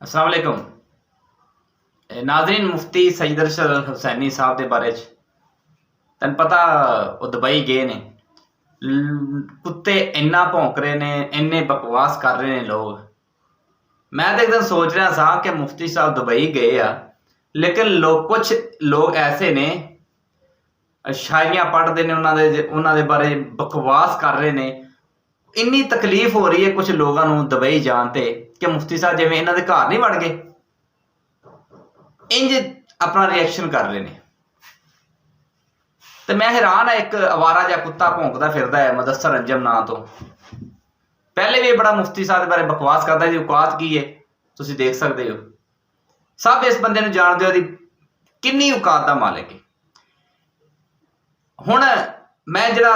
अस्सलाम वालेकुम नाजरीन। मुफ्ती सईद अरशद अल हुसैनी साहब के बारे तेन पता वो दुबई गए ने। कुत्ते इन्ना भौंक रहे ने, इन्ने बकवास कर रहे हैं लोग। मैं तो एक दिन सोच रहा था कि मुफ्ती साहब दुबई गए आ, लेकिन कुछ लोग ऐसे ने शायरियां पढ़ते हैं, उन्होंने बारे बकवास कर रहे हैं। इन्नी तकलीफ हो रही है कुछ लोगों को दुबई जान ते कि मुफ्ती साहब जिवें इन्हां दे घर नहीं वड़ गए, इंज अपना रिएक्शन कर रहे हैं। तो मैं हैरान है, एक अवारा जा कुत्ता भौंकता फिरदा है मुदस्सर अंजम ना तो पहले भी बड़ा मुफ्ती साहब के बारे बकवास करता है। औकात की है तुसीं देख सकते हो। सब इस बंदे नूं जाणदे हो किन्नी औकात दा मालिक है। हुण मैं जिहड़ा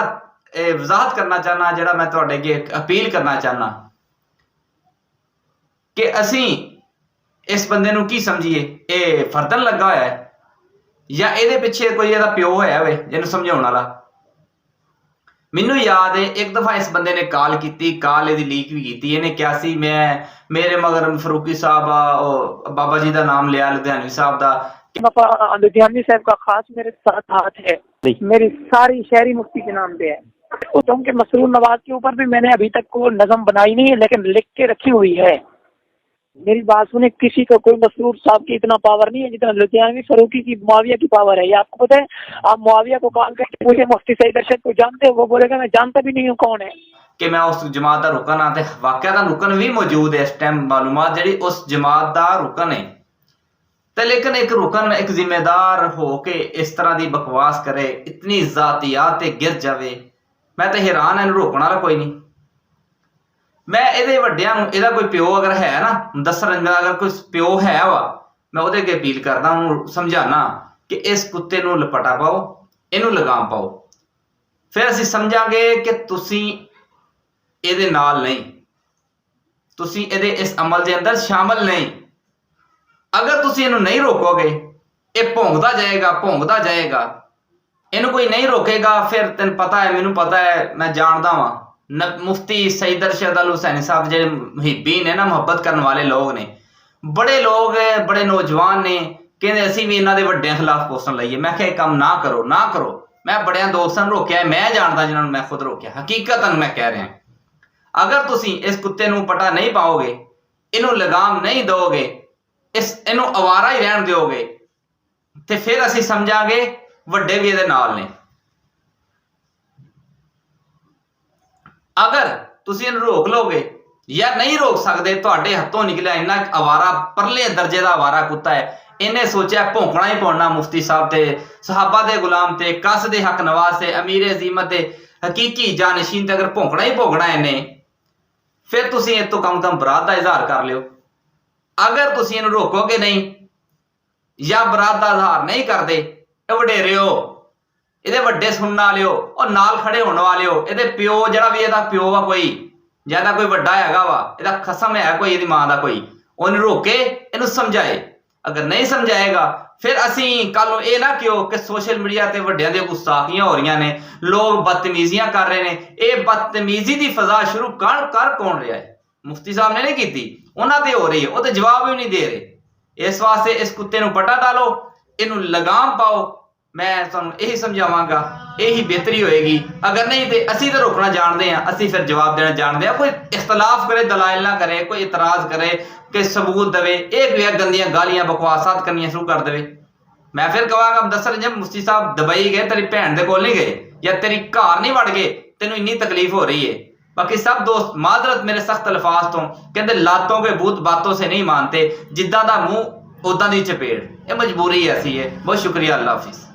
वजाहत करना चाहना, जिहड़ा मैं तुहाडे अगे अपील करना चाहना कि असीं इस बंदे नूं की समझीए, ये फर्दन लगा होया है या इहदे पिछे कोई इहदा प्यो होया होवे जिहनूं समझाउण वाला। मैनू याद है एक दफा इस बंदे ने कॉल की, कॉल इहदी लीक भी की। इहने कहा सी मैं मेरे मगर फरूकी साहब बाबा जी का नाम लिया, लुधियानवी साहब का। लुधियानवी साहब का खास मेरे साथ हाथ है, मेरी सारी शहरी मुफ्ती के नाम पे है। तो उनके मसरूर नवाज के ऊपर भी मैंने अभी तक कोई नज़म बनाई नहीं है, लेकिन लिख के रखी हुई है। मेरी बात सुने, किसी को कोई मसरूर साहब की इतना पावर नहीं है जितना लुधियानवी फरूकी की मुआविया की पावर है। ये आपको पता है? आप मुआविया को कॉल करके पूछे मुफ्ती सईद अरशद को जानते हो, वो बोलेगा मैं जानता भी नहीं हूँ कौन है। कि मैं उस जमात का रुकन हाँ, वाकया का रुकन भी मौजूद है इस टाइम मालूमात जी उस जमात का रुकन है। तो लेकिन एक रुकन एक जिम्मेदार हो के इस तरह की बकवास करे, इतनी जातियात गिर जाए, मैं तो हैरान है। रोकने वाला कोई नहीं। मैं ये वड्डियां इहदा कोई प्यो अगर है ना, मुदस्सर अंजम अगर कोई प्यो है वा, मैं वो अगे अपील करदा हूँ, समझाना कि इस कुत्ते नूं लपटा पाओ, इनू लगाम पाओ। फिर असीं समझांगे कि तुसीं इहदे नाल नहीं, तुसीं इहदे इस अमल दे अंदर शामिल नहीं। अगर तुसीं इनू नहीं रोकोगे, ये भौंकदा जाएगा। इनू कोई नहीं रोकेगा। फिर तेन पता है, मैनू पता है, मैं जानदा वां मुफ्ती सईद अरशद अल हुसैनी साहब जो मुहिब्बीन ने ना, मुहब्बत करने वाले लोग ने, बड़े लोग बड़े नौजवान ने, कहते असीं भी इन्हां दे वड्डियां खिलाफ पोस्टर लाइए। मैं कहा काम ना करो। मैं बड़ियां दोस्तां नूं रोकिया, मैं जानदा जिन्हां नूं मैं खुद रोकिया। हकीकतन मैं कह रहा, अगर तुसीं इस कुत्ते नूं पटा नहीं पाओगे, इनू लगाम नहीं दोगे, इनू आवारा ही रहन दोगे, तो फिर असीं समझांगे वड्डे भी इहदे नाल ने। अगर तुसीं इहनूं रोक लोगे या नहीं रोक सकते, तुहाडे हत्थों निकलिया इन्ना आवारा परले दर्जे का आवारा कुत्ता है। इन्हें सोचा भौंकना ही पौना मुफ्ती साहब ते, सहाबा दे गुलाम ते, कस दे हक नवाज ते, अमीर अजीमत ते, हकीकी जानशीन ते अगर भौंकना ही भौंकना इन्हें, फिर तुसीं इस तो कम बरात का इजहार कर लियो। अगर तुसीं इहनूं रोकोगे नहीं या बरात का इजहार नहीं करते, वडेरे हो, ਇਹਦੇ ਵੱਡੇ ਸੁਣਨ ਵਾਲਿਓ, और नाल खड़े होने वालिਓ, ਇਹਦੇ ਪਿਓ ਜਿਹੜਾ ਵੀ ਇਹਦਾ ਪਿਓ ਵਾ, ਕੋਈ ਜਿਆਦਾ ਕੋਈ ਵੱਡਾ ਹੈਗਾ ਵਾ, ਇਹਦਾ ਖਸਮ ਹੈ ਕੋਈ, ਇਹਦੀ ਮਾਂ ਦਾ ਕੋਈ, ਉਹਨੂੰ ਰੋਕੇ, ਇਹਨੂੰ ਸਮਝਾਏ। अगर नहीं समझाएगा फिर असीं कल नूं ਇਹ ना ਕਿਉ कि सोशल मीडिया ਤੇ ਵੱਡਿਆਂ ਦੀਆਂ ਗੁਸਤਾਖੀਆਂ हो रही ने, लोग बदतमीजियां कर रहे हैं। ये बदतमीजी की फजा शुरू कर कौन रहा है? मुफ्ती साहब ने नहीं की, उन्होंने हो रही है, वो तो जवाब भी नहीं दे रहे। इस वास्ते इस कुत्ते नूं पटा डालो, इनू लगाम पाओ। मैं तुहानूं यही समझावांगा, यही बेहतरी होएगी। अगर नहीं तो असीं तो रोकना जानते हैं, असीं फिर जवाब देना जानते हैं। कोई इख्तलाफ करे, दलाइल ना करे, कोई इतराज़ करे कि सबूत देवे, एक गंदियां गालियां बकवासात करनियां शुरू कर देवे। मैं फिर कहांगा मुदस्सर जब मुफ्ती साहब दुबई गए, तेरी भैन दे कोल नहीं गए या तेरी घर नहीं वड़ गए, तेनों इन्नी तकलीफ हो रही है। बाकी सब दोस्त माजरत मेरे सख्त अल्फाज तो, कहते लातों के भूत बातों से नहीं मानते, जिद्दां दा मुंह उदां दी चपेड़। ये मजबूरी ऐसी है। बहुत शुक्रिया, अल्लाह हाफिज़।